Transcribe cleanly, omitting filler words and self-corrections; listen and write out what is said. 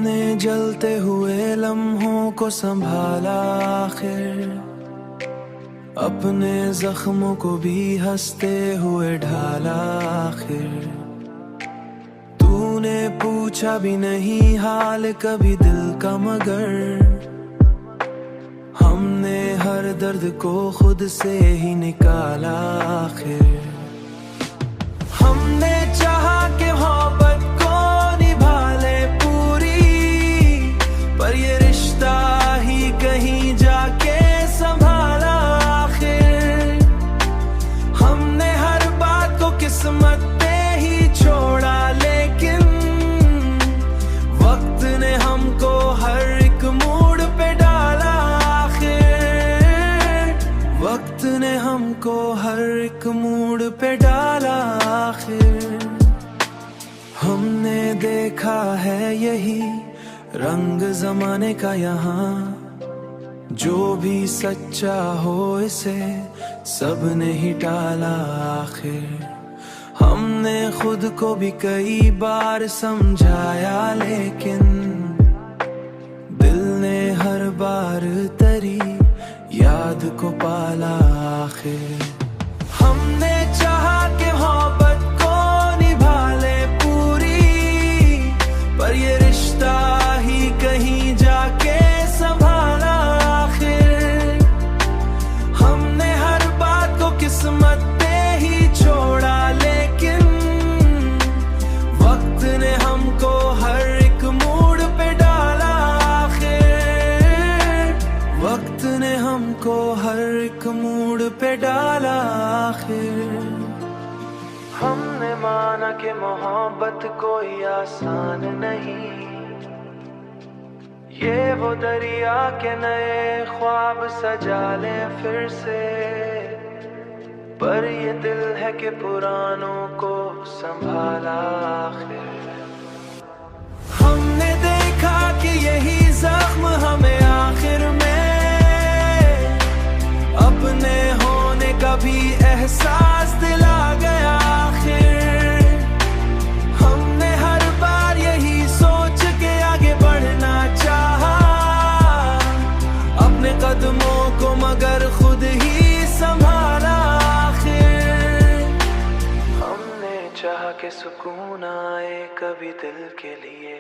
हमने जलते हुए लम्हों को संभाला आखिर, अपने जख्मों को भी हंसते हुए ढाला आखिर। तूने पूछा भी नहीं हाल कभी दिल का, मगर हमने हर दर्द को खुद से ही निकाला आखिर। हमने चाहा कि मोहब्बत को निभा ले पूरी, पर ये रिश्ता ही कहीं जाके संभाला आखिर। हमने हर बात को किस्मत पे ही छोड़ा, लेकिन वक्त ने हमको हर एक मूड पे डाला आखिर। वक्त ने हमको हर एक मूड पे डाला आखिर। हमने देखा है यही रंग जमाने का यहाँ, जो भी सच्चा हो इसे सबने ही टाला आखिर। हमने खुद को भी कई बार समझाया, लेकिन दिल ने हर बार तेरी याद को पाला आखिर। हमने चाहा कि मोहब्बत को निभा ले पूरी, पर ये रिश्ता ही कहीं जाके संभाला आखिर। हमने हर बात को किस्मत पे ही छोड़ा, लेकिन वक्त ने हमको हर एक मूड पे डाला आखिर। वक्त ने हमको हर एक मूड पे डाला आखिर। हमने माना कि मोहब्बत कोई आसान नहीं, ये वो दरिया के नए ख्वाब सजा ले फिर से, पर ये दिल है कि पुरानों को संभाला आखिर। हमने देखा कि यही जख्म हमें आखिर में अपने होने का भी एहसास दिला गया आखिर। हमने हर बार यही सोच के आगे बढ़ना चाहा, अपने कदमों को मगर खुद ही संभाला आखिर। हमने चाहा कि सुकून आए कभी दिल के लिए,